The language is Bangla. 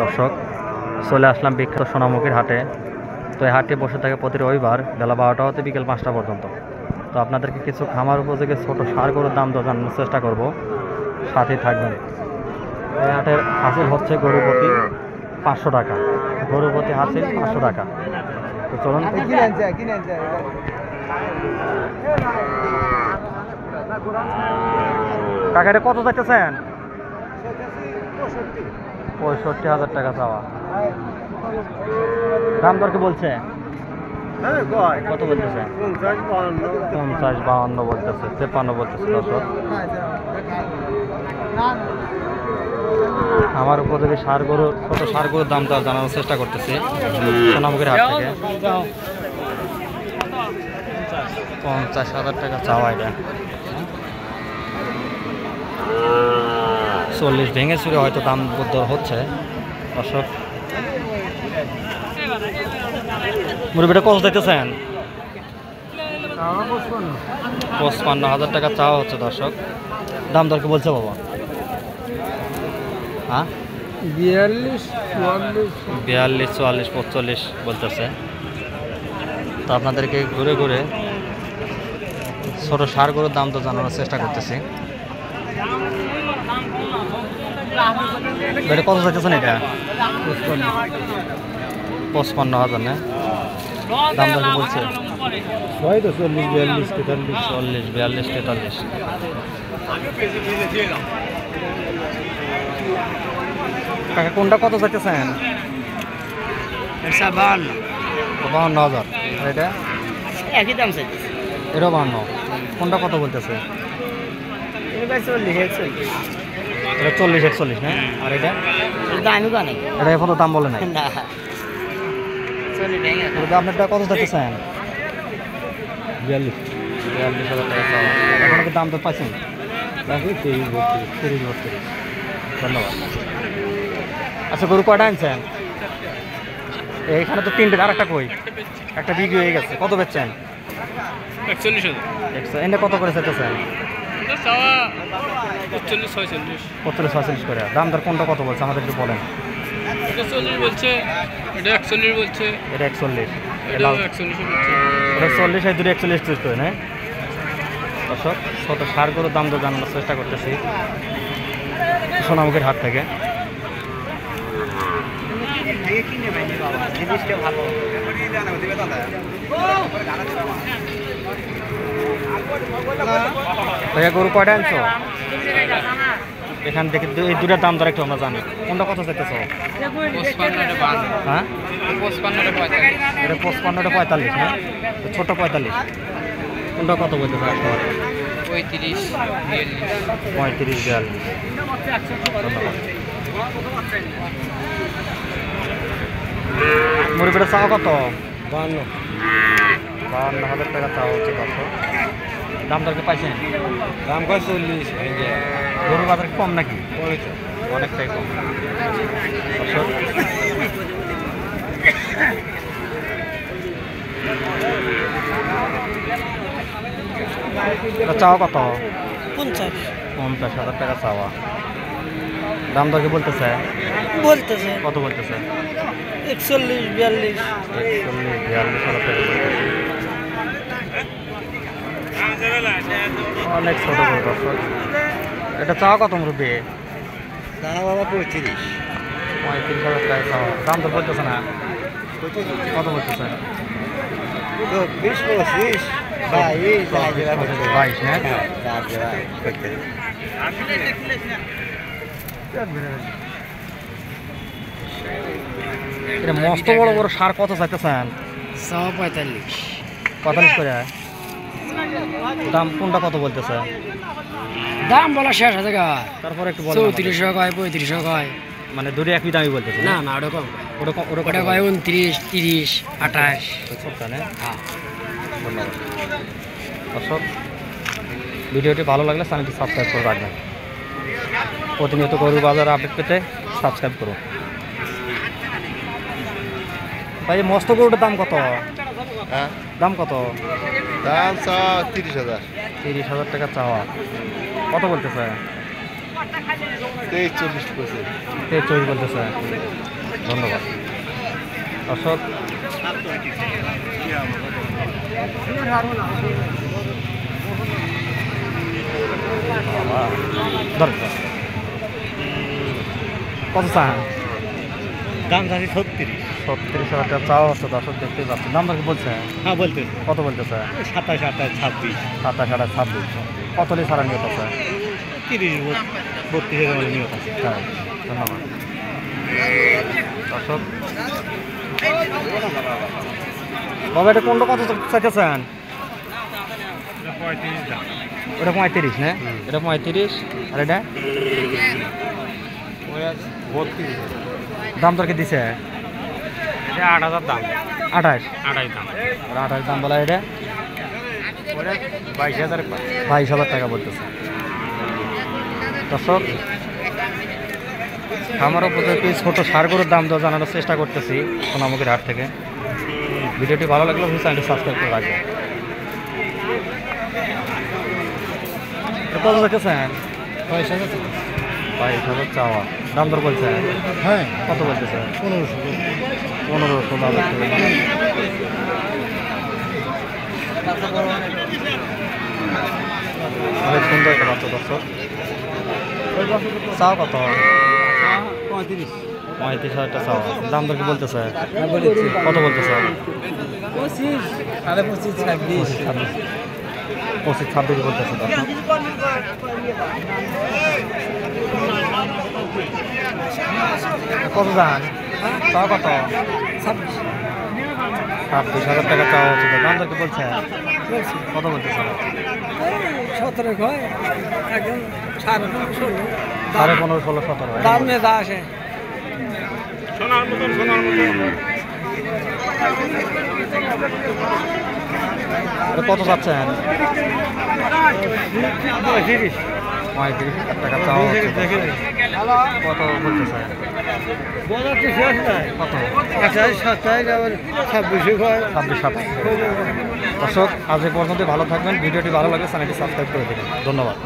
দর্শক, চলে আসলাম বিখ্যাত সোনামুখীর হাটে। তো এই হাটে বসে থাকে প্রতি রবিবার বেলা 12টা হতে বিকেল 5টা পর্যন্ত। তো আপনাদেরকে কিছু খামার উপযোগী ছোটো ষাঁড় গরুর দাম দর জানানোর চেষ্টা করব, সাথেই থাকবেন। এই হাটের হাসিল হচ্ছে গরু প্রতি 500 টাকা, গরু প্রতি হাসিল 500 টাকা। তো চলুন, কাকা এটা কত চাইতেছেন? 65,000 টাকা চাওয়া। দাম দর কি বলছে? কত বলতেছে? 50, 52 বলতেছে, 53 বলতেছে। দর্শক, আমার উপযোগী ষাঁড় গরু, ছোট ষাঁড় গরুর দাম দর জানানোর চেষ্টা করতেছি সোনামুখীর হাট থেকে। 50,000 টাকা চাওয়া। এটা 40 ভেঙে চুরে হয়তো দাম দর হচ্ছে। দর্শক, মুরগিটা কত দিতেছেন? 55,000 টাকা চাওয়া হচ্ছে। দর্শক, দাম দর কি বলছে বাবা? হ্যাঁ, 42, 44, 45 বলতেছে। তো আপনাদেরকে ঘুরে ঘুরে ছোটো ষাঁড় গরুর দাম তো জানানোর চেষ্টা করতেছি। এটা কত চাইতেছেন? এটা 55,000 না? দাম দর কি বলছে? 40, 42, 43। 40, 42, 43। কাকা কোনটা কত চাইতেছেন? 52,000। এটা একই দাম চাইছে। এটাও 52। কোনটা কত বলতেছে? এটা 40, 41। এটা 40, 41 না? আর এটা দামই বানাই এটা এখনো দাম বলে নাই। না, 40 ভেঙে এটা আপনারটা কত চাইতেছেন? 42। 42,000 টাকা চাওয়া। এখন কি দাম তো পাইছেন? 30, 32। ধন্যবাদ। আচ্ছা, গরু কয়টা আনছেন? এইখানে তো 3টে, আর একটা কই? একটা বিক্রি হয়ে গেছে। কত বেচছেন? 41,000। এনে কত করে চাইতেছেন? চাওয়া 45, 46। 45, 46 করে। দাম দর কোনটা কত বলছে আমাদের একটু বলেন। এটা 40 বলছে, এটা 41 বলছে, এটা 41, এটাও 41 বলছে। এটা 40, এই দুটো 41 চুজ করে না? দর্শক, ছোটো ষাঁড় গরুর দাম দর জানানোর চেষ্টা করতেছি সোনামুখীর হাট থেকে। ভাইয়া, গরু কয়টা আনছো? এখান থেকে এই দুটার দাম দর একটু আমরা জানি। কোনটা কত চাইতেছ? হ্যাঁ, এটা 55টা 45 না? ছোট 45। কোনটা কত বলতেছে? 35, 35, 42। ধন্যবাদ। মুরগিটা চাওয়া কত? 52,000 টাকা চাওয়া হচ্ছে। কত দাম দরকে পাইছেন? দাম কয় 40 ভেঙে। গরুর বাজার কম নাকি? অনেকটাই কম। দর্শক, চাওয়া কত? 50,000 টাকা চাওয়া। দাম দর কি বলতেছে? কত বলতেছে? 41, 42। 42,000 টাকা বলতেছে। অনেক ছোট গরু। দর্শক, এটা চাওয়া কত মুরব্বী? দাম বাবা 35। 35,000 টাকা চাওয়া। দাম তো বলতেছে না? কত বলতেছে? 20, 25, 22 না? এটা মস্ত বড় বড় ষাঁড় কত চাইতেছেন? 45। 45 করে। দাম কোনটা কত বলতেছে? দাম বলা শেষ আছে গা। তারপর একটু বলেন। 34 কয়, 35 কয়। মানে দুটো একই দামই বলতেছে? না না, ওটা কম। ওটা কয় 29, 30, 28। ছোটটা না? হ্যাঁ। ধন্যবাদ। দর্শক, ভিডিওটি ভালো লাগলে চ্যানেলটি সাবস্ক্রাইব করে রাখবেন। প্রতিনিয়ত গরুর বাজার আপডেট পেতে সাবস্ক্রাইব করুন। ভাই, মস্ত গরুটার দাম কত? দাম কত? দাম 30,000। 30,000 টাকা চাওয়া। কত বলতেছে? 23 বলতেছে। ধন্যবাদ দর্শক। কত চান? দাম চাচ্ছি 36। 36,000 টাকা চাওয়া হচ্ছে দর্শক, দেখতেই পাচ্ছেন। দাম কি বলছে? হ্যাঁ বলতে কত বলতেছে? 27, 28, 26, 27, 26। কত লি ছাড়া নিয়ত আছে? 30, 32 এর মধ্যে নিয়ত আছে। হ্যাঁ, ধন্যবাদ দর্শক। বাবা এটা কোনটা কত চাইতেছেন? 35 দাম। ওটা 35 না? এটা 35 আর এটা 32। দাম তোর কি দিছে? এটা 8,000 দাম। 28 দাম। আর 28 দাম বলা। এটা ওটা 22,000 22,000 টাকা বলতেছে দর্শক। আমার উপযোগী ছোট সার গরুর দাম দর জানানোর চেষ্টা করতেছি সোনামুখীর হাট থেকে। ভিডিওটি ভালো লাগলে অবশ্যই চ্যানেলটি সাবস্ক্রাইব করে রাখবেন। কত দেখেছেন? 22,000 চাওয়া। দাম দর বলছেন? হ্যাঁ কত বলতেছে? 15,000। 15-16,000 টাকা। অনেক সুন্দর একটা বাচ্চা দর্শক। চাও কত? 35। 35,000 টাকা চাওয়া। দাম দর কি বলতেছে? কত বলতেছে? 25, 25, 26। 25-26 বলতেছে দর্শক। কত দাম? চাও কত? 26,000 টাকা চাওয়া হচ্ছে। দাম দর কি বলছে? কত বলতেছে? 17 হয় একদম 15.5-16। 15.5-16-17। দাম মেজা আসে। সোনার মতন। এটা কত চাচ্ছেন? 35 টাকা চাওয়া হচ্ছে। কত বলতেছে? কত? 28, 27, আবার 26 হয়। 26-27। দর্শক আজ এ পর্যন্ত ভালো থাকবেন। ভিডিওটি ভালো লাগে চ্যানেলটি সাবস্ক্রাইব করে দেবেন। ধন্যবাদ।